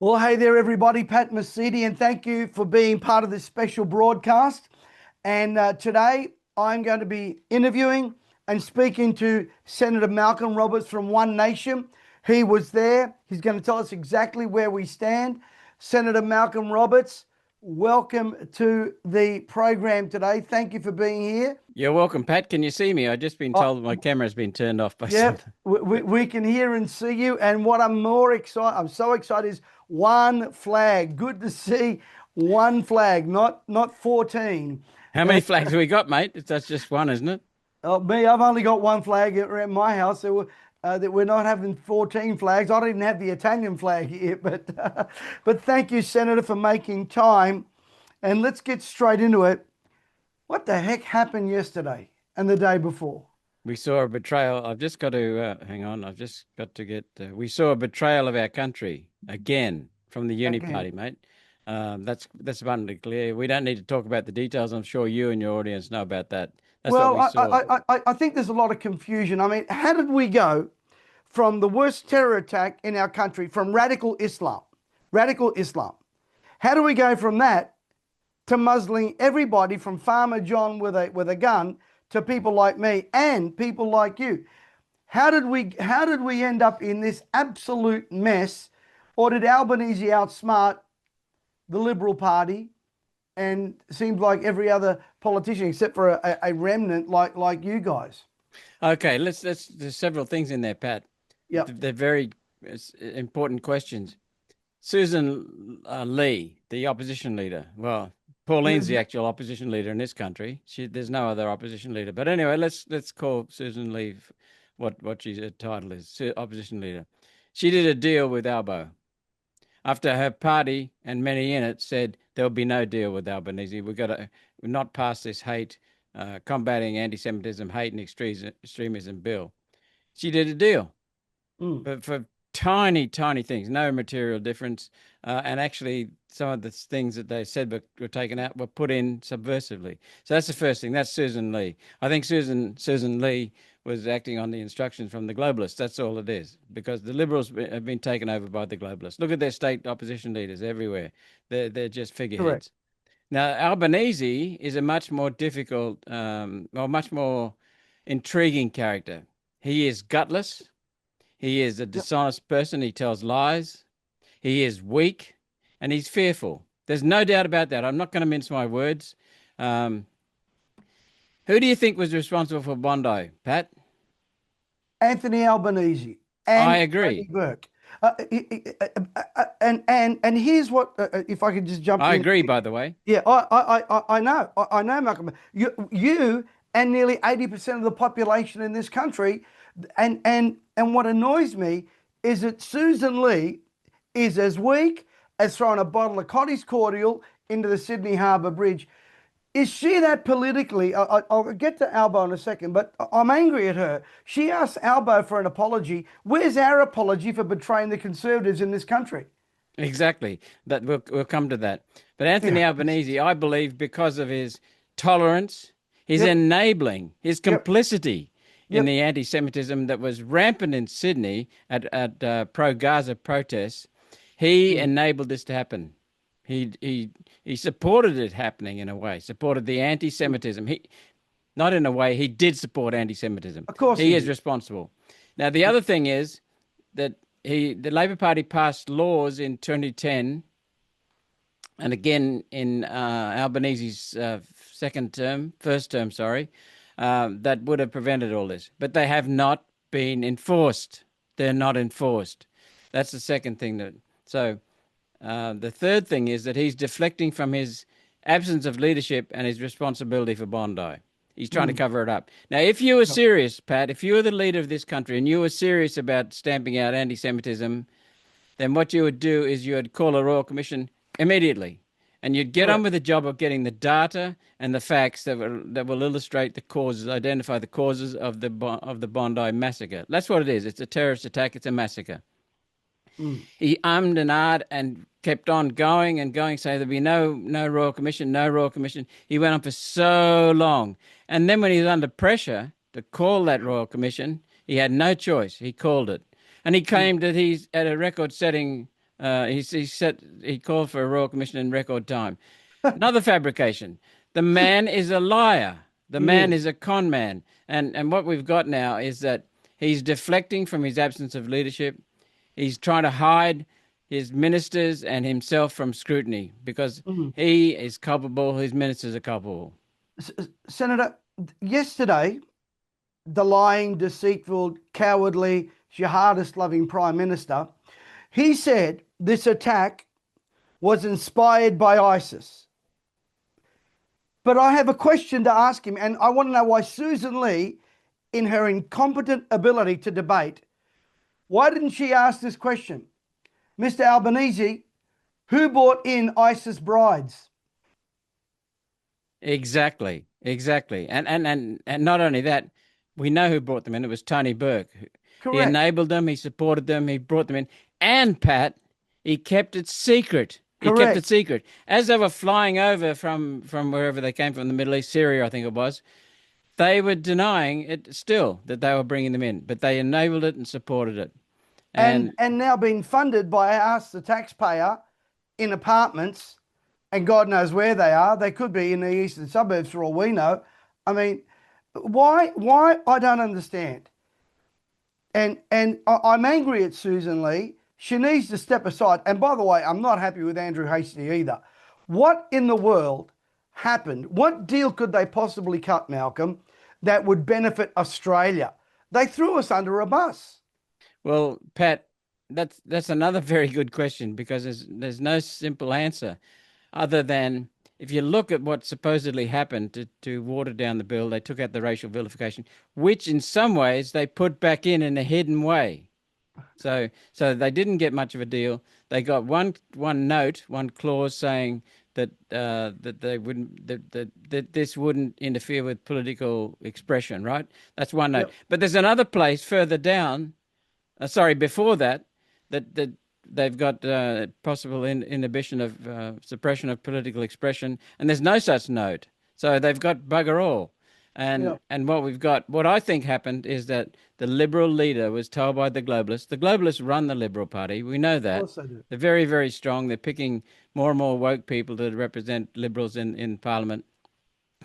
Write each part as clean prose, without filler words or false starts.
Well, hey there, everybody. Pat Mesiti, and thank you for being part of this special broadcast. And today I'm going to be interviewing and speaking to Senator Malcolm Roberts from One Nation. He was there. He's going to tell us exactly where we stand. Senator Malcolm Roberts, welcome to the program today. Thank you for being here. You're welcome, Pat. Can you see me? I've just been Uh, told my camera's been turned off by Yep, something. we can hear and see you. And what I'm more excited, I'm so excited is one flag. Good to see one flag, not 14. How many And flags have we got, mate? That's just one, isn't it? me, I've only got one flag around my house. That we're not having 14 flags. I didn't have the Italian flag here, but thank you, Senator, for making time. And let's get straight into it. What the heck happened yesterday and the day before? We saw a betrayal. I've just got to hang on. I've just got to get. We saw a betrayal of our country again from the Uni Again. Party, mate. That's abundantly clear. We don't need to talk about the details. I'm sure you and your audience know about that. That's what Well, we saw. I think there's a lot of confusion. I mean, how did we go from the worst terror attack in our country, from radical Islam, radical Islam? How do we go from that to muzzling everybody from Farmer John with a gun to people like me and people like you? How did we end up in this absolute mess? Or did Albanese outsmart the Liberal Party and seems like every other politician except for a remnant like you guys? Okay, There's several things in there, Pat. Yep. They're very important questions. Susan Ley, the opposition leader. Well, Pauline's the actual opposition leader in this country. There's no other opposition leader. But anyway, let's call Susan Ley what she's her title is, opposition leader. She did a deal with Albo after her party and many in it said there'll be no deal with Albanese. We've got to not pass this combating anti-Semitism, hate and extremism bill. She did a deal, but for tiny, tiny things, no material difference. And actually, some of the things that they said were taken out were put in subversively. So that's the first thing. That's Susan Ley. I think Susan Ley was acting on the instructions from the globalists. That's all it is, because the Liberals have been taken over by the globalists. Look at their state opposition leaders everywhere. They're just Correct. figureheads. Now, Albanese is a much more difficult, or much more intriguing character. He is gutless. He is a dishonest person. He tells lies. He is weak, and he's fearful. There's no doubt about that. I'm not going to mince my words. Who do you think was responsible for Bondi, Pat? Anthony Albanese I and agree. Tony Burke. And here's what, if I could just jump I in. agree, by the way. Yeah, I know, Malcolm. You and nearly 80% of the population in this country, and what annoys me is that Susan Ley is as weak as throwing a bottle of Cotty's cordial into the Sydney Harbour Bridge. Is she that politically? I'll get to Albo in a second, but I'm angry at her. She asked Albo for an apology. Where's our apology for betraying the Conservatives in this country? Exactly. That we'll come to that. But Anthony Yeah. Albanese, I believe, because of his tolerance, his Yep. enabling, his Yep. complicity in Yep. the anti-Semitism that was rampant in Sydney at pro-Gaza protests, he Mm. enabled this to happen. He supported it happening in a way, supported the anti-Semitism. He Not in a way, he did support anti-Semitism. Of course he He is did. responsible. Now, the other thing is that the Labor Party passed laws in 2010 and again in Albanese's first term, sorry, that would have prevented all this. But they have not been enforced. They're not enforced. That's the second thing. The third thing is that he's deflecting from his absence of leadership and his responsibility for Bondi. He's trying to Mm. cover it up. Now, if you were Yep. serious, Pat, if you were the leader of this country and you were serious about stamping out anti-Semitism, then what you would do is you would call a royal commission immediately, and you'd get on Correct. with the job of getting the data and the facts that will illustrate the causes, identify the causes of the Bondi massacre. That's what it is. It's a terrorist attack. It's a massacre. Mm. He ummed and ahed and kept on going and going, saying there'd be no royal commission, no royal commission. He went on for so long, and then when he was under pressure to call that royal commission, he had no choice. He called it, and he claimed that he's at a record-setting He called for a royal commission in record time. Another fabrication. The man is a liar. The He man is. is a con man. And what we've got now is that he's deflecting from his absence of leadership. He's trying to hide his ministers and himself from scrutiny because Mhm. he is culpable, his ministers are culpable. Senator, yesterday, the lying, deceitful, cowardly, jihadist-loving Prime Minister, he said this attack was inspired by ISIS. But I have a question to ask him, and I want to know why Susan Ley, in her incompetent ability to debate, why didn't she ask this question? Mr. Albanese, who brought in ISIS brides? Exactly. And not only that, we know who brought them in. It was Tony Burke. He Correct. enabled them, he supported them, he brought them in. And Pat, he kept it secret. He kept it Correct. secret. As they were flying over from wherever they came from, the Middle East, Syria, I think it was, they were denying it still that they were bringing them in, but they enabled it and supported it. And And now being funded by us, the taxpayer, in apartments, and God knows where they are. They could be in the eastern suburbs for all we know. I mean, why? I don't understand. And I'm angry at Susan Ley. She needs to step aside. And by the way, I'm not happy with Andrew Hastie either. What in the world happened? What deal could they possibly cut, Malcolm, that would benefit Australia? They threw us under a bus. well, Pat, that's another very good question because there's no simple answer other than if you look at what supposedly happened to water down the bill, they took out the racial vilification, which in some ways they put back in a hidden way. So they didn't get much of a deal. They got one note, one clause saying that that they wouldn't that this wouldn't interfere with political expression. Right? That's one note. Yep. But there's another place further down. Sorry, before that, that they've got possible inhibition of suppression of political expression, and there's no such note. So they've got bugger all. Yep. And what I think happened is that the Liberal leader was told by the globalists. The globalists run the Liberal Party. We know Of that. course they do. They're very, very strong. They're picking more and more woke people to represent Liberals in Parliament,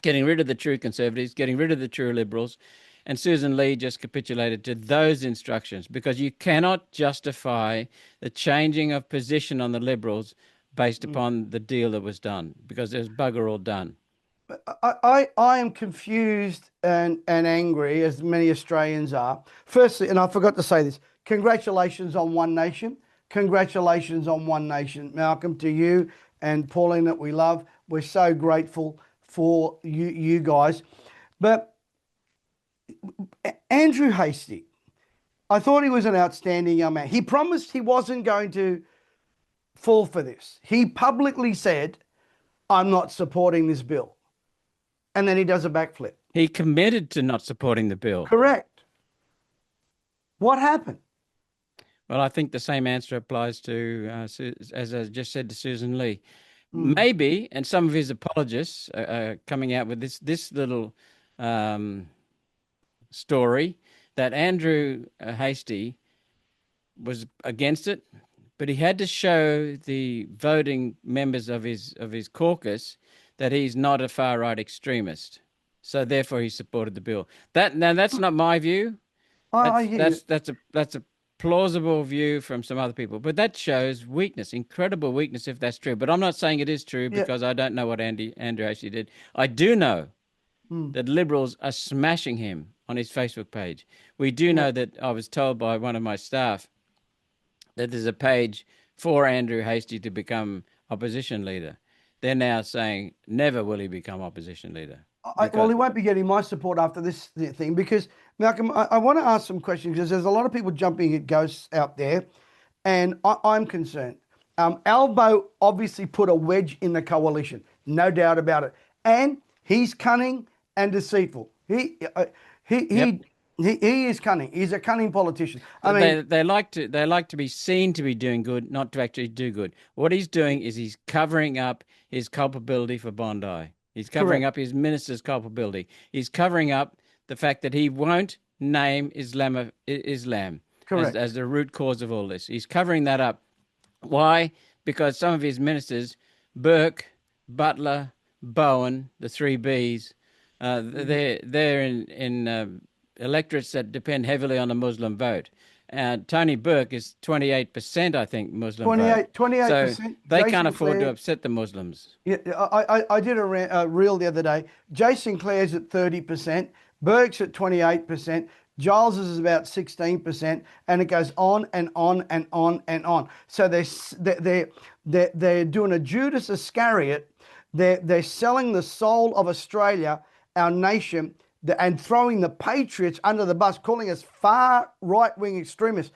getting rid of the true Conservatives, getting rid of the true Liberals. And Susan Ley just capitulated to those instructions because you cannot justify the changing of position on the Liberals based upon the deal that was done because there's bugger all done. I am confused and angry, as many Australians are. Firstly, and I forgot to say this, congratulations on One Nation. Congratulations on One Nation, Malcolm, to you and Pauline that we love. We're so grateful for you guys. But Andrew Hastie, I thought he was an outstanding young man. He promised he wasn't going to fall for this. He publicly said, I'm not supporting this bill. And then he does a backflip. He committed to not supporting the bill. Correct. What happened? Well, I think the same answer applies to, as I just said to Susan Ley. Maybe, and some of his apologists are coming out with this little story that Andrew Hastie was against it, but he had to show the voting members of his caucus that he's not a far right extremist. So therefore, he supported the bill. That's not my view. I hear you. That's a plausible view from some other people, but that shows weakness, incredible weakness, if that's true. But I'm not saying it is true because I don't know what Andrew actually did. I do know that Liberals are smashing him on his Facebook page. We do know that I was told by one of my staff that there's a page for Andrew Hastie to become opposition leader. They're now saying never will he become opposition leader. Well, he won't be getting my support after this thing because, Malcolm, I want to ask some questions because there's a lot of people jumping at ghosts out there, and I'm concerned. Albo obviously put a wedge in the coalition, no doubt about it, and he's cunning and deceitful. He is cunning. He's a cunning politician. I mean, they like to be seen to be doing good, not to actually do good. What he's doing is he's covering up his culpability for Bondi. He's covering up his minister's culpability. He's covering up the fact that he won't name Islam Correct. as the root cause of all this. He's covering that up Why? Because some of his ministers, Burke, Butler, Bowen, the three Bs, they're in electorates that depend heavily on the Muslim vote. Tony Burke is 28%, I think, Muslim vote. 28, So 28%. they can't Jason afford to Clare. upset the Muslims. Yeah, I did a reel the other day. Jason Clare's at 30%, Burke's at 28%, Giles is about 16%, and it goes on and on and on and on. So they're doing a Judas Iscariot. They're selling the soul of Australia, our nation, and throwing the patriots under the bus, calling us far right-wing extremists.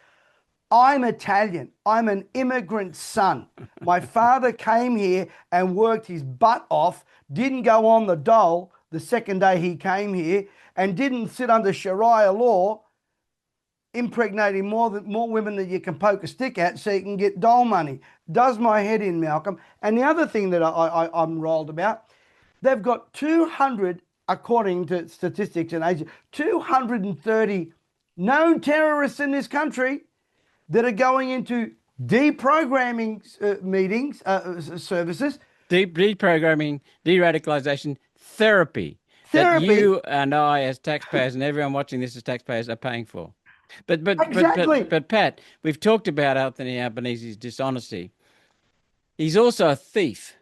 I'm Italian. I'm an immigrant son. My father came here and worked his butt off, didn't go on the dole the second day he came here, and didn't sit under Sharia law, impregnating more women than you can poke a stick at so you can get dole money. Does my head in, Malcolm. And the other thing that I'm rolled about, they've got 200, according to statistics in Asia, 230 known terrorists in this country that are going into deprogramming meetings, services. Deprogramming, de-radicalization therapy that Therapy. you and I, as taxpayers, and everyone watching this as taxpayers, are paying for. But Pat, we've talked about Anthony Albanese's dishonesty. He's also a thief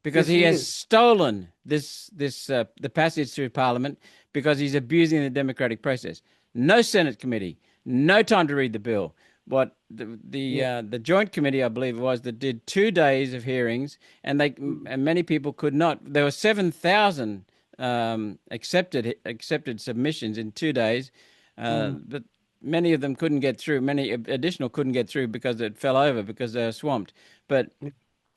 because Yes, he he has is. stolen the passage through Parliament because he's abusing the democratic process. No Senate committee, no time to read the bill. What the joint committee, I believe it was, that did 2 days of hearings, and many people could not. There were 7,000 accepted submissions in 2 days, but many of them couldn't get through. Many additional couldn't get through because it fell over because they were swamped. But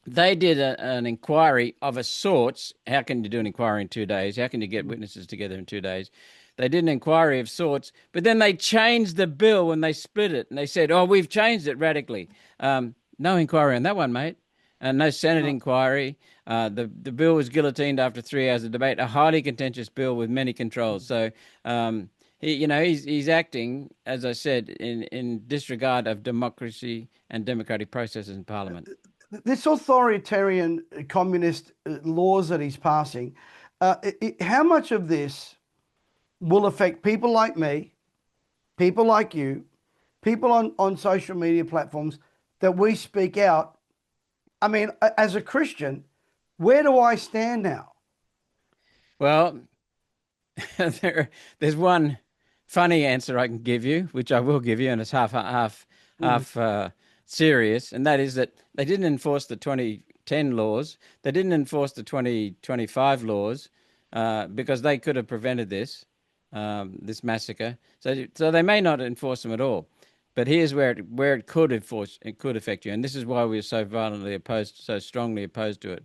they did an inquiry of a sorts. How can you do an inquiry in 2 days? How can you get witnesses together in 2 days? They did an inquiry of sorts, but then they changed the bill when they split it, and they said, "Oh, we've changed it radically." No inquiry on that one, mate. No Senate inquiry. The bill was guillotined after 3 hours of debate. A highly contentious bill with many controls. So he's acting, as I said, in disregard of democracy and democratic processes in Parliament. This authoritarian communist laws that he's passing, how much of this will affect people like me, people like you, people on social media platforms that we speak out? I mean, as a Christian, where do I stand now? Well, there's one funny answer I can give you, which I will give you, and it's half serious, and that is that they didn't enforce the 2010 laws. They didn't enforce the 2025 laws because they could have prevented this massacre. So they may not enforce them at all. But here's where it could affect you, and this is why we're so strongly opposed to it.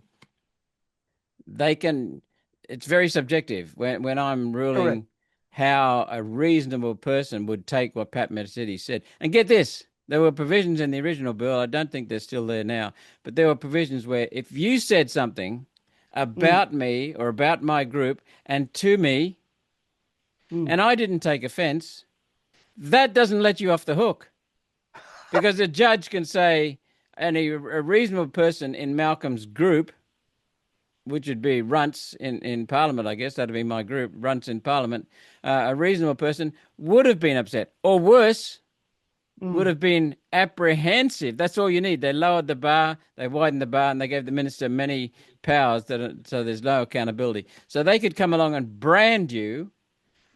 It's very subjective when I'm ruling Correct. how a reasonable person would take what Pat Metaxas said. And get this, there were provisions in the original bill, I don't think they're still there now, but there were provisions where if you said something about me or about my group and to me, and I didn't take offense, that doesn't let you off the hook. Because a judge can say, and a reasonable person in Malcolm's group, which would be Runts in Parliament, I guess, that'd be my group, Runts in Parliament, a reasonable person would have been upset. Or worse, would have been apprehensive. That's all you need. They lowered the bar, they widened the bar, and they gave the minister many powers, so there's no accountability. So they could come along and brand you,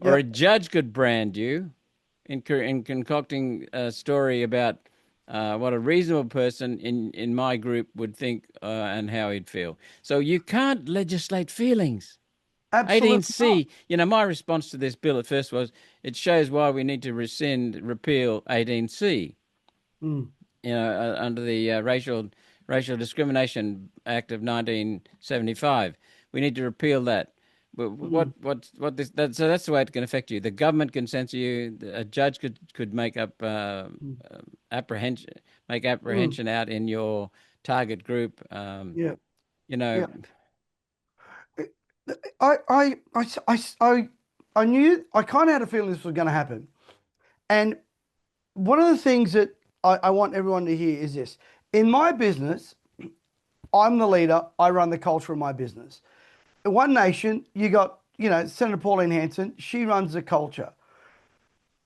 or a judge could brand you in concocting a story about what a reasonable person in my group would think and how he'd feel. So you can't legislate feelings. Absolutely 18C, my response to this bill at first was, it shows why we need to repeal 18C, under the Racial Discrimination Act of 1975. We need to repeal that. So that's the way it can affect you. The government can censor you. A judge could make up apprehension out in your target group. Yeah. You know, I knew, I kind of had a feeling this was going to happen. And one of the things that I want everyone to hear is this. In my business, I'm the leader. I run the culture of my business. In One Nation, you got, Senator Pauline Hanson. She runs the culture.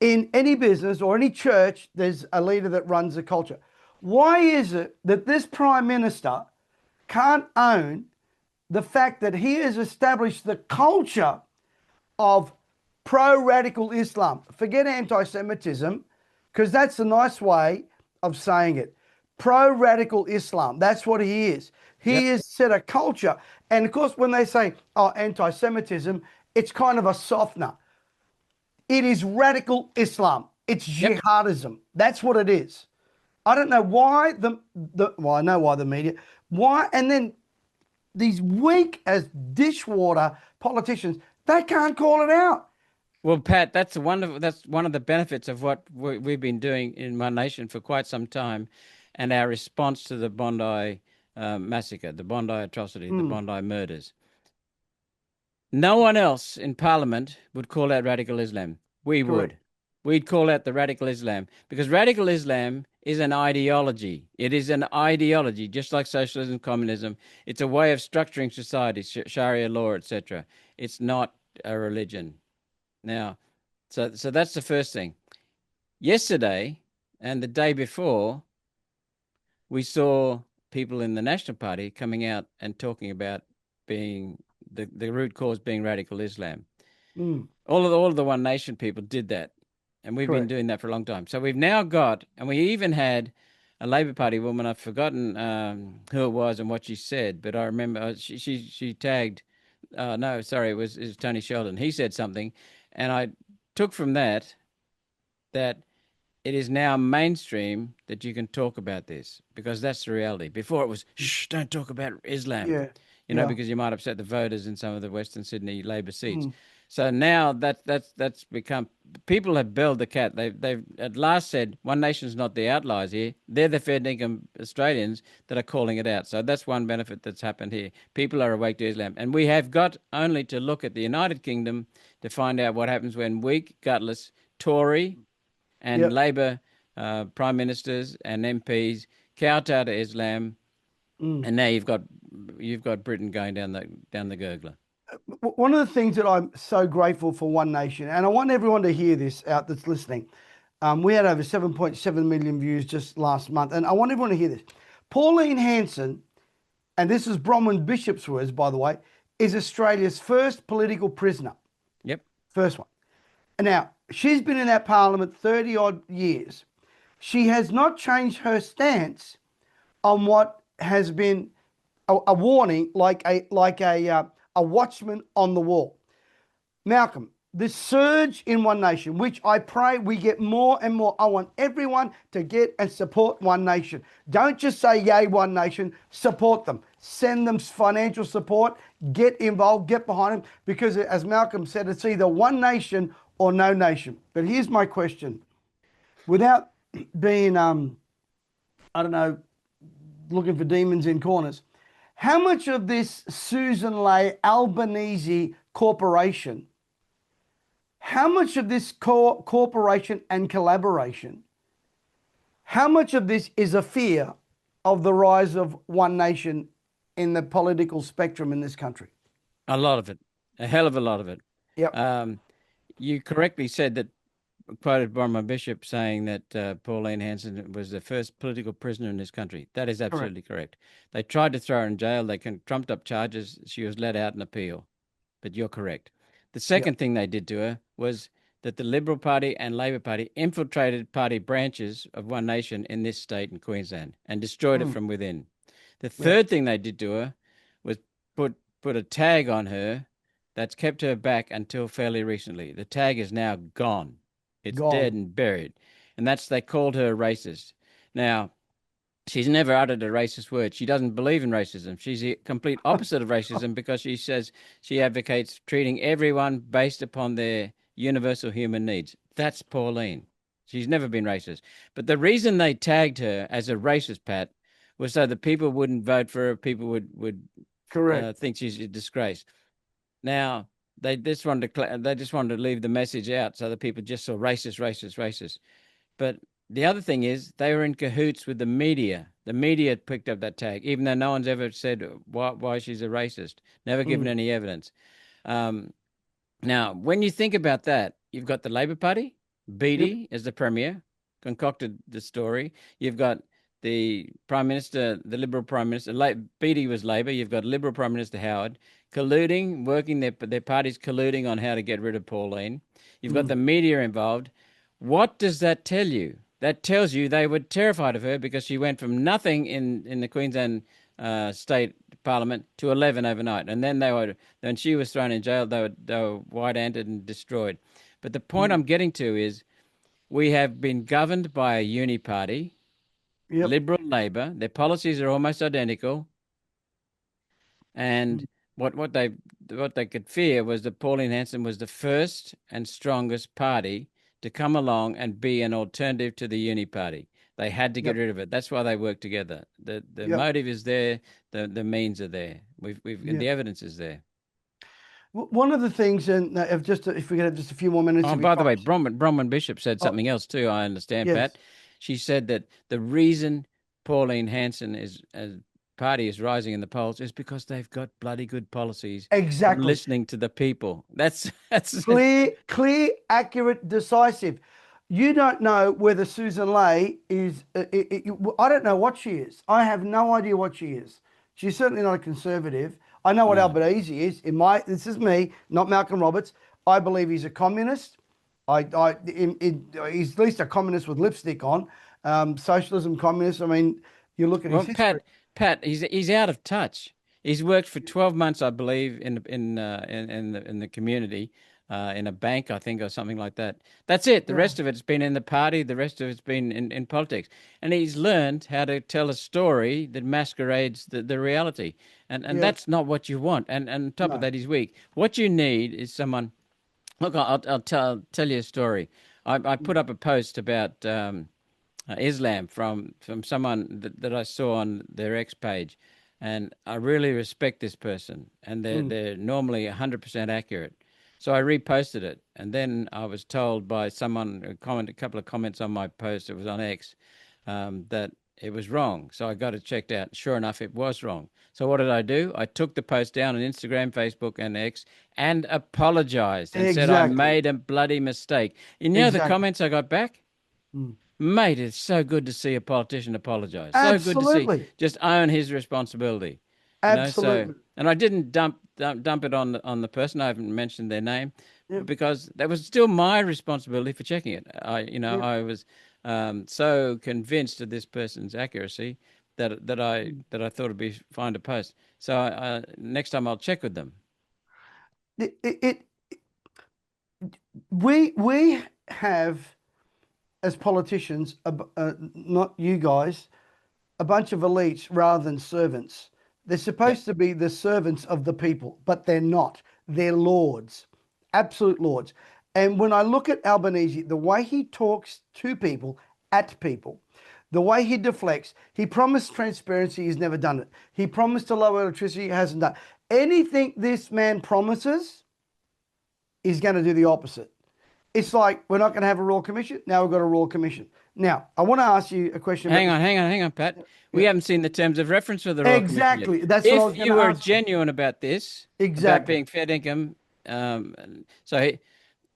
In any business or any church, there's a leader that runs the culture. Why is it that this Prime Minister can't own the fact that he has established the culture of pro-radical Islam? Forget anti-Semitism, because that's a nice way of saying it. Pro-radical Islam, that's what he is. He has set a culture. And of course, when they say, oh, anti-Semitism, it's kind of a softener. It is radical Islam. It's jihadism. That's what it is. I don't know why well, I know why the media, why, and then these weak as dishwater politicians, they can't call it out. Well, Pat, that's one of the benefits of what we've been doing in One Nation for quite some time, and our response to the Bondi massacre, the Bondi atrocity, the Bondi murders. No one else in Parliament would call out radical Islam. We would. We'd call out the radical Islam, because radical Islam is an ideology. It is an ideology, just like socialism, communism. It's a way of structuring society, Sharia law, etc. It's not a religion. Now, so that's the first thing. Yesterday and the day before, we saw people in the National Party coming out and talking about being the root cause being radical Islam. All of the One Nation people did that, and we've been doing that for a long time. So we've now got, and we even had a Labor Party woman. I've forgotten who it was and what she said, but I remember she tagged. No, sorry, it was Tony Sheldon. He said something, and I took from that it is now mainstream that you can talk about this, because that's the reality. Before it was, shh, don't talk about Islam. Because you might upset the voters in some of the Western Sydney Labor seats. So now that's become, people have belled the cat. They've at last said One Nation's not the outliers here. They're the fair dinkum Australians that are calling it out. So that's one benefit that's happened here. People are awake to Islam. And we have got only to look at the United Kingdom to find out what happens when weak, gutless Tory and Labor prime ministers and MPs kowtow to Islam. And now you've got Britain going down the gurgler. One of the things that I'm so grateful for One Nation, and I want everyone to hear this out that's listening. We had over 7.7 million views just last month, and I want everyone to hear this. Pauline Hanson, and this is Bronwyn Bishop's words, by the way, is Australia's first political prisoner. Yep. First one. And now, she's been in that parliament 30 odd years. She has not changed her stance on what has been a warning, like a watchman on the wall. Malcolm, this surge in One Nation, which I pray we get more and more. I want everyone to get and support One Nation. Don't just say, yay, One Nation, support them. Send them financial support, get involved, get behind them, because as Malcolm said, it's either One Nation or no nation. But here's my question. Without being, looking for demons in corners, how much of this Susan Ley Albanese corporation, how much of this corporation and collaboration, how much of this is a fear of the rise of One Nation in the political spectrum in this country? A lot of it, a hell of a lot of it. Yep. You correctly said that, quoted Bronwyn Bishop saying that Pauline Hanson was the first political prisoner in this country. That is absolutely correct. They tried to throw her in jail. They trumped up charges. She was let out in appeal. But you're correct. The second thing they did to her was that the Liberal Party and Labor Party infiltrated party branches of One Nation in this state in Queensland and destroyed it from within. The third thing they did to her was put a tag on her that's kept her back until fairly recently. The tag is now gone. It's dead and buried. And they called her a racist. Now, she's never uttered a racist word. She doesn't believe in racism. She's the complete opposite of racism, because she says she advocates treating everyone based upon their universal human needs. That's Pauline. She's never been racist. But the reason they tagged her as a racist, Pat, was so that people wouldn't vote for her. People would think she's a disgrace. Now, they just wanted to leave the message out so that people just saw racist. But the other thing is they were in cahoots with the media. The media picked up that tag, even though no one's ever said why she's a racist. Never given any evidence. Now, when you think about that, you've got the Labor Party, Yep. Beattie as the premier, concocted the story. You've got the Prime Minister, the Liberal Prime Minister, Beattie was Labor. You've got Liberal Prime Minister Howard colluding, working their parties colluding on how to get rid of Pauline. You've got the media involved. What does that tell you? That tells you they were terrified of her because she went from nothing in the Queensland state parliament to 11 overnight. And then when she was thrown in jail, they were white-handed and destroyed. But the point I'm getting to is we have been governed by a uni party, Yep. Liberal Labor. Their policies are almost identical. And what they could fear was that Pauline Hanson was the first and strongest party to come along and be an alternative to the uni party. They had to get rid of it. That's why they work together. The motive is there. The means are there. The evidence is there. One of the things, and if we could have just a few more minutes. Oh, by the way, Bronwyn Bishop said something else too. I understand, yes. Pat. She said that the reason Pauline Hanson party is rising in the polls is because they've got bloody good policies. Exactly. Listening to the people. That's clear, accurate, decisive. You don't know whether Susan Ley is. I don't know what she is. I have no idea what she is. She's certainly not a conservative. I know what Albanese is. This is me, not Malcolm Roberts. I believe he's a communist. He's at least a communist with lipstick on. Socialism, communist. I mean, you look at his history. Pat, he's out of touch. He's worked for 12 months, I believe, in the community, in a bank, I think, or something like that. That's it. The rest of it's been in the party. The rest of it's been in politics. And he's learned how to tell a story that masquerades the reality. And that's not what you want. And on top of that, he's weak. What you need is someone. Look, I'll tell you a story. I put up a post about Islam from someone that I saw on their X page, and I really respect this person, and they're normally 100% accurate. So I reposted it, and then I was told by someone a couple of comments on my post, it was on X, that it was wrong. So I got it checked out. Sure enough, it was wrong. So what did I do? I took the post down on Instagram, Facebook, and X and apologized and said I made a bloody mistake. You know the comments I got back? Mate, it's so good to see a politician apologize. Absolutely. So good to see just own his responsibility. Absolutely. And I didn't dump it on the person. I haven't mentioned their name because that was still my responsibility for checking it. I was so convinced of this person's accuracy that I thought it'd be fine to post. So next time I'll check with them. We have, as politicians, not you guys, a bunch of elites rather than servants. They're supposed to be the servants of the people, but they're not. They're lords, absolute lords. And when I look at Albanese, the way he talks to people, at people, the way he deflects, he promised transparency, he's never done it. He promised to lower electricity, he hasn't done it. Anything this man promises, he's going to do the opposite. It's like, we're not going to have a Royal Commission. Now we've got a Royal Commission. Now, I want to ask you a question. Hang on, Pat. We haven't seen the terms of reference for the Royal Commission. Exactly. That's what I was going to ask. If you were genuine about this, about being fair income, so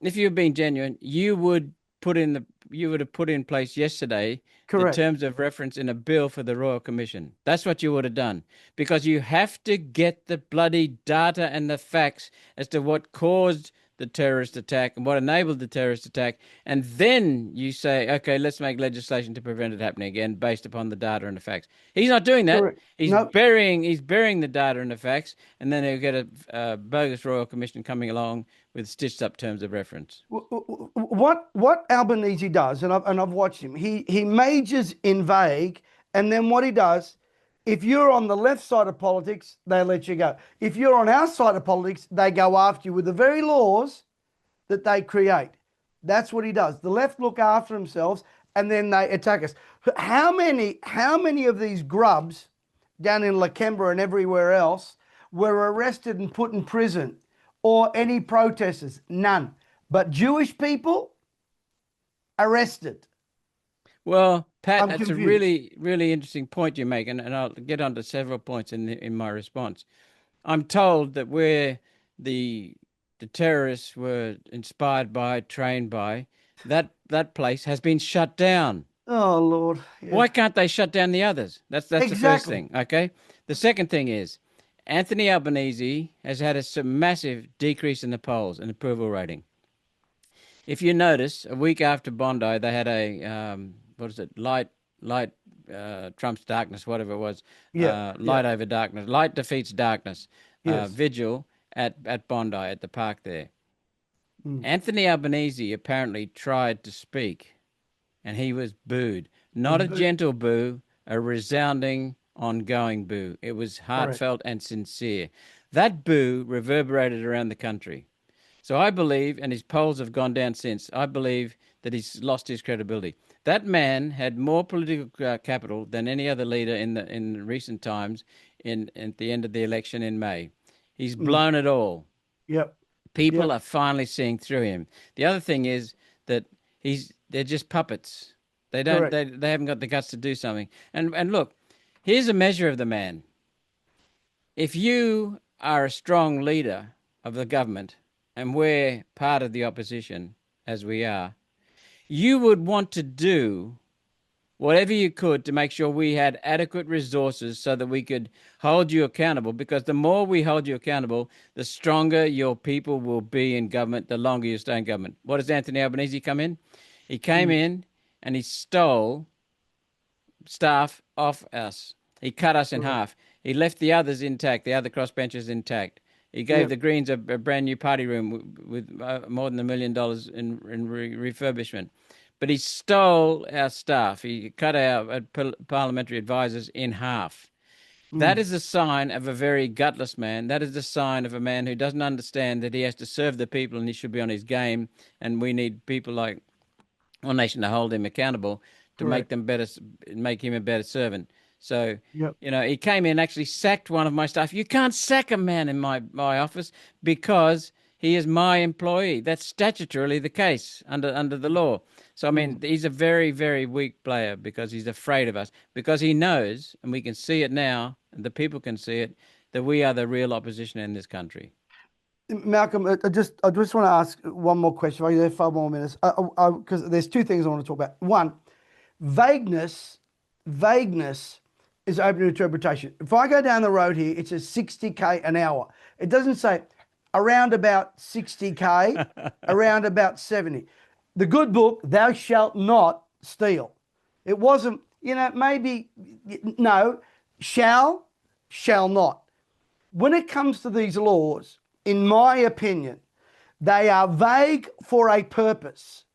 if you're being genuine, you would have put in place yesterday the terms of reference in a bill for the Royal Commission. That's what you would have done, because you have to get the bloody data and the facts as to what caused the terrorist attack and what enabled the terrorist attack, and then you say, okay, let's make legislation to prevent it happening again based upon the data and the facts. He's not doing that. He's burying the data and the facts, and then he'll get a bogus Royal Commission coming along with stitched up terms of reference. What Albanese does, and I've watched him, he majors in vague, and then what he does, if you're on the left side of politics, they let you go. If you're on our side of politics, they go after you with the very laws that they create. That's what he does. The left look after themselves, and then they attack us. How many of these grubs down in Lakemba and everywhere else were arrested and put in prison, or any protesters? None. But Jewish people arrested. Well, Pat, I'm that's a confused. really, really interesting point you make, and I'll get onto several points in my response. I'm told that where the the terrorists were inspired by, trained by, that place has been shut down. Oh Lord, yeah, Why can't they shut down the others? That's the first exactly. thing, okay? The second thing is Anthony Albanese has had massive decrease in the polls and approval rating. If you notice, a week after Bondi, they had a what is it? Light trumps darkness, whatever it was. Yeah, yeah, Light over darkness. Light defeats darkness. yes. Vigil at Bondi at the park there. Mm. Anthony Albanese apparently tried to speak, and he was booed. Was Not a boo gentle boo, a resounding, ongoing boo. It was correct. heartfelt and sincere. That boo reverberated around the country. So I believe, and his polls have gone down since, I believe that he's lost his credibility. That man had more political capital than any other leader in recent times in at the end of the election in May. He's Mm. blown it all. Yep, People yep, are finally seeing through him. The other thing is that they're just puppets. correct. They haven't got the guts to do something. And look, here's a measure of the man. If you are a strong leader of the government, and we're part of the opposition, as we are, you would want to do whatever you could to make sure we had adequate resources so that we could hold you accountable. Because the more we hold you accountable, the stronger your people will be in government, the longer you stay in government. What does Anthony Albanese come in? He came Mm. in and he stole staff off us. He cut us in Correct. half. He left the others intact, the other crossbenchers intact. He gave Yep. the Greens a brand new party room with more than $1 million in refurbishment. But he stole our staff. He cut our parliamentary advisors in half. That Mm. is a sign of a very gutless man. That is the sign of a man who doesn't understand that he has to serve the people and he should be on his game. And we need people like One Nation to hold him accountable to make Correct. them better, make him a better servant. So, Yep. he came in and actually sacked one of my staff. You can't sack a man in my office because he is my employee. That's statutorily the case under the law. So, I mean, Mm. he's a very, very weak player because he's afraid of us, because he knows, and we can see it now, and the people can see it, that we are the real opposition in this country. Malcolm, I just want to ask one more question. If I have 5 more minutes, because there's two things I want to talk about. One, vagueness, vagueness is open to interpretation. If I go down the road here, it says 60K an hour. It doesn't say around about 60K, around about 70. The good book, thou shalt not steal. It wasn't, maybe, no, shall not. When it comes to these laws, in my opinion, they are vague for a purpose.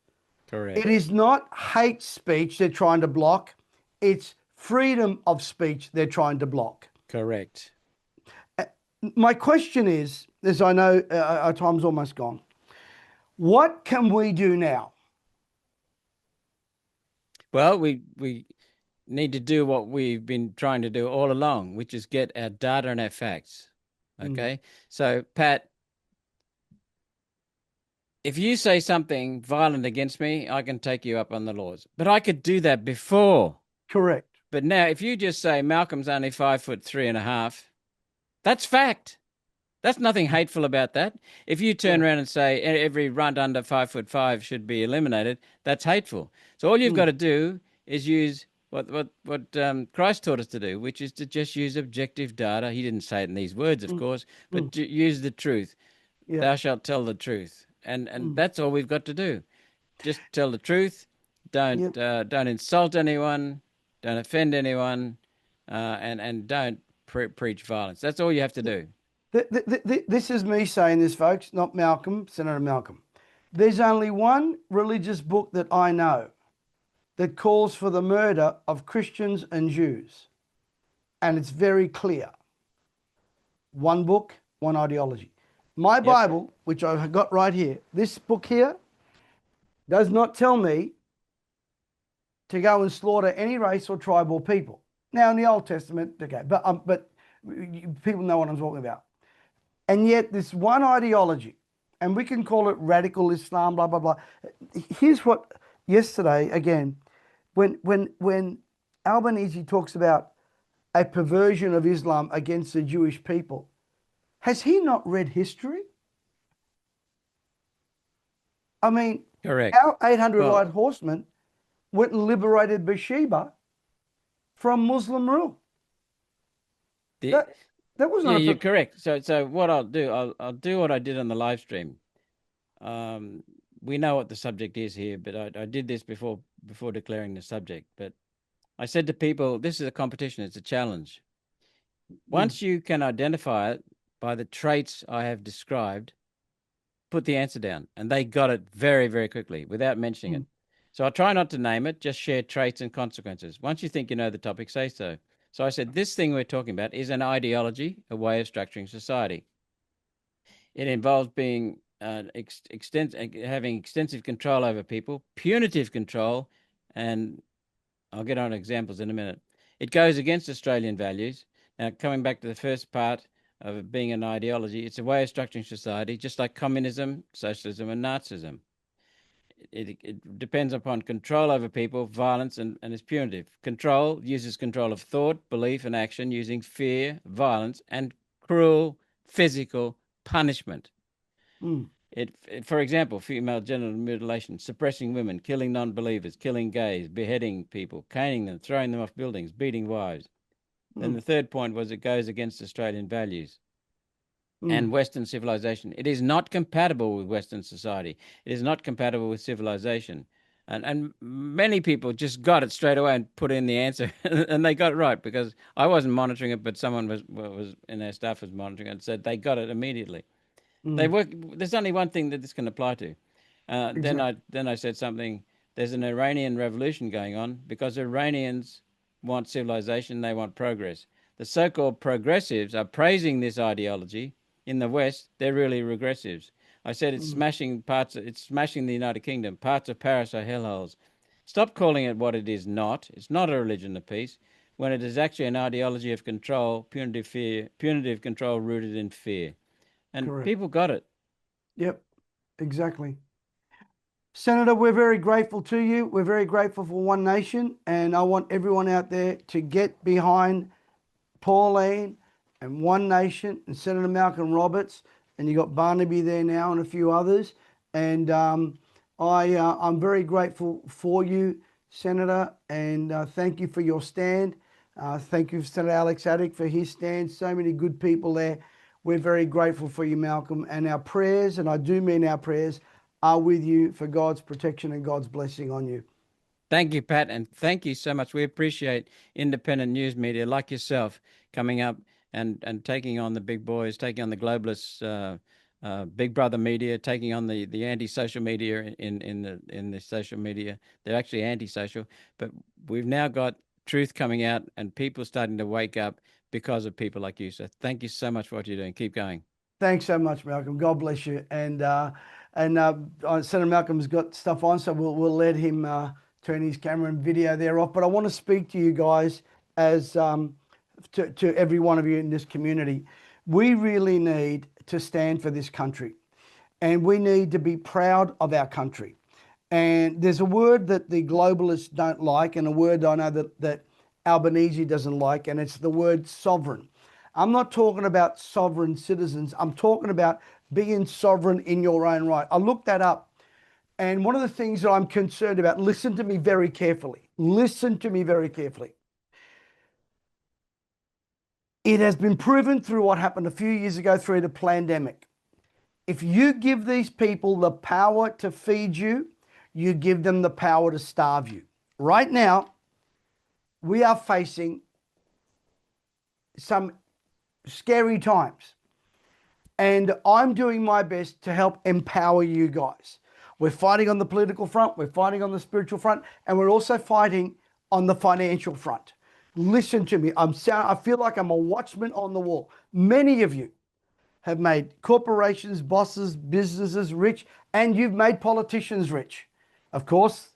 It Correct. is not hate speech they're trying to block, it's freedom of speech they're trying to block. Correct. My question is, as I know our time's almost gone, what can we do now? Well, we need to do what we've been trying to do all along, which is get our data and our facts. Mm, Okay. So, Pat, if you say something violent against me, I can take you up on the laws. But I could do that before. correct. But now, if you just say Malcolm's only 5'3.5", that's fact. That's nothing hateful about that. If you turn Yeah. around and say every runt under 5'5" should be eliminated, that's hateful. So all you've got Mm, to do is use what Christ taught us to do, which is to just use objective data. He didn't say it in these words, of mm, course, mm. but use the truth. Yeah. Thou shalt tell the truth, and Mm, that's all we've got to do. Just tell the truth. yeah. Don't insult anyone. Don't offend anyone, and don't preach violence. That's all you have to do. This is me saying this, folks, not Malcolm, Senator Malcolm. There's only one religious book that I know that calls for the murder of Christians and Jews. And it's very clear. One book, one ideology. My Yep. Bible, which I've got right here, this book here does not tell me to go and slaughter any race or tribe or people. Now, in the Old Testament, okay, but people know what I'm talking about. And yet, this one ideology, and we can call it radical Islam, blah, blah, blah. Here's what yesterday, again, when Albanese talks about a perversion of Islam against the Jewish people, has he not read history? I mean, Correct. our 800 Well, light horsemen went and liberated Bathsheba from Muslim rule. the That that was yeah, not a you're correct. So what I'll do, I'll do what I did on the live stream. We know what the subject is here, but I did this before declaring the subject. But I said to people, this is a competition, it's a challenge. Once you can identify it by the traits I have described, put the answer down. And they got it very, very quickly without mentioning it. So I try not to name it, just share traits and consequences. Once you think you know the topic, say so. So I said, this thing we're talking about is an ideology, a way of structuring society. It involves being having extensive control over people, punitive control, and I'll get on examples in a minute. It goes against Australian values. Now, coming back to the first part of it being an ideology, it's a way of structuring society, just like communism, socialism, and Nazism. It depends upon control over people, violence, and is punitive. Control uses control of thought, belief, and action using fear, violence, and cruel physical punishment. For example, female genital mutilation, suppressing women, killing non-believers, killing gays, beheading people, caning them, throwing them off buildings, beating wives. Then the third point was it goes against Australian values and Western civilization. It is not compatible with Western society. It is not compatible with civilization. And many people just got it straight away and put in the answer, and they got it right because I wasn't monitoring it, but someone was in their staff was monitoring it and said they got it immediately. They work. There's only one thing that this can apply to. Exactly. Then I said something. There's an Iranian revolution going on because Iranians want civilization. They want progress. The so-called progressives are praising this ideology. In the West, they're really regressives. I said it's smashing parts. It's smashing the United Kingdom. Parts of Paris are hellholes. Stop calling it what it is not. It's not a religion of peace, when it is actually an ideology of control, punitive control rooted in fear. And Correct. people got it. Yep, exactly. Senator, we're very grateful to you. We're very grateful for One Nation, and I want everyone out there to get behind Pauline and One Nation and Senator Malcolm Roberts, and you got Barnaby there now and a few others. And I'm very grateful for you, Senator, and thank you for your stand. Thank you, Senator Alex Addick, for his stand. So many good people there. We're very grateful for you, Malcolm, and our prayers, and I do mean our prayers, are with you for God's protection and God's blessing on you. Thank you, Pat, and thank you so much. We appreciate independent news media like yourself coming up and taking on the big boys, taking on the globalists, Big Brother media, taking on the anti-social media in the social media. They're actually anti-social, but we've now got truth coming out and people starting to wake up because of people like you. So thank you so much for what you're doing. Keep going. Thanks so much, Malcolm. God bless you. And Senator Malcolm's got stuff on, so we'll let him turn his camera and video there off. But I want to speak to you guys as to every one of you in this community. We really need to stand for this country, and we need to be proud of our country. And there's a word that the globalists don't like, and a word I know that Albanese doesn't like, and it's the word sovereign. I'm not talking about sovereign citizens. I'm talking about being sovereign in your own right. I looked that up. And one of the things that I'm concerned about, listen to me very carefully. Listen to me very carefully. It has been proven through what happened a few years ago through the pandemic. If you give these people the power to feed you, you give them the power to starve you. Right now, we are facing some scary times. And I'm doing my best to help empower you guys. We're fighting on the political front, we're fighting on the spiritual front, and we're also fighting on the financial front. Listen to me. I feel like I'm a watchman on the wall. Many of you have made corporations, bosses, businesses rich, and you've made politicians rich. Of course,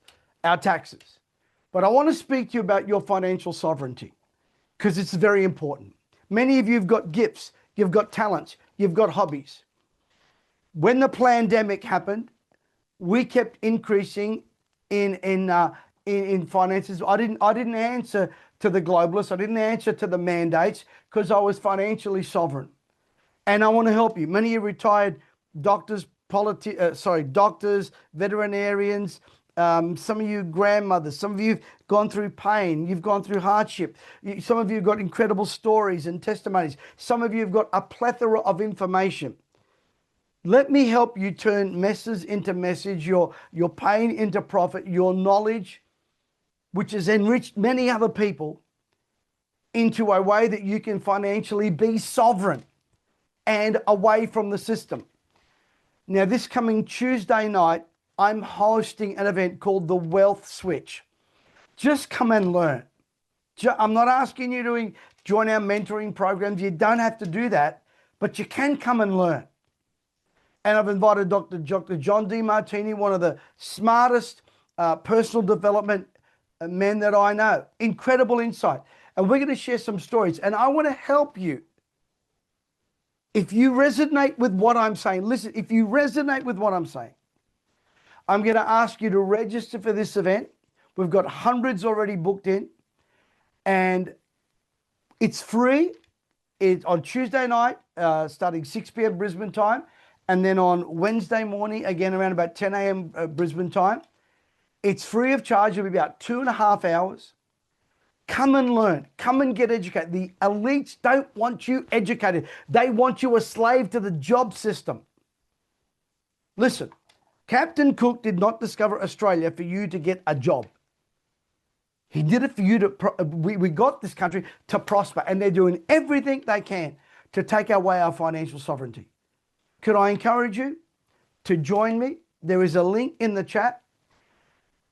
our taxes. But I want to speak to you about your financial sovereignty because it's very important. Many of you have got gifts, you've got talents, you've got hobbies. When the pandemic happened, we kept increasing in in finances. I didn't answer to the globalists. I didn't answer to the mandates because I was financially sovereign. And I want to help you. Many of you retired doctors, doctors, veterinarians, some of you grandmothers, some of you have gone through pain, you've gone through hardship. Some of you have got incredible stories and testimonies. Some of you have got a plethora of information. Let me help you turn messes into message, your pain into profit, your knowledge, which has enriched many other people, into a way that you can financially be sovereign and away from the system. Now, this coming Tuesday night, I'm hosting an event called the Wealth Switch. Just come and learn. I'm not asking you to join our mentoring programs. You don't have to do that, but you can come and learn. And I've invited Dr. John DeMartini, one of the smartest personal development men that I know. Incredible insight. And we're going to share some stories. And I want to help you. If you resonate with what I'm saying, listen, if you resonate with what I'm saying, I'm going to ask you to register for this event. We've got hundreds already booked in. And it's free. It's on Tuesday night, starting 6 p.m. Brisbane time. And then on Wednesday morning, again, around about 10 a.m. Brisbane time. It's free of charge. It'll be about 2.5 hours. Come and learn. Come and get educated. The elites don't want you educated. They want you a slave to the job system. Listen, Captain Cook did not discover Australia for you to get a job. He did it for you to, we got this country to prosper, and they're doing everything they can to take away our financial sovereignty. Could I encourage you to join me? There is a link in the chat.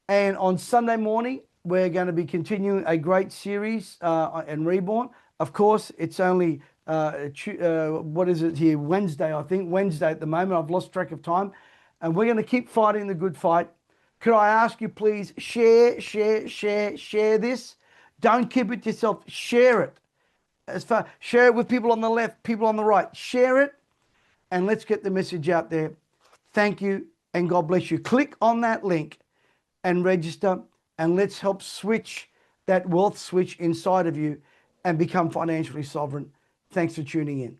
And on Sunday morning, we're going to be continuing a great series and Reborn. Of course, it's only, what is it here? Wednesday, I think. Wednesday at the moment. I've lost track of time. And we're going to keep fighting the good fight. Could I ask you, please, share this? Don't keep it to yourself. Share it. Share it with people on the left, people on the right. Share it. And let's get the message out there. Thank you, and God bless you. Click on that link and register, and let's help switch that wealth switch inside of you and become financially sovereign. Thanks for tuning in.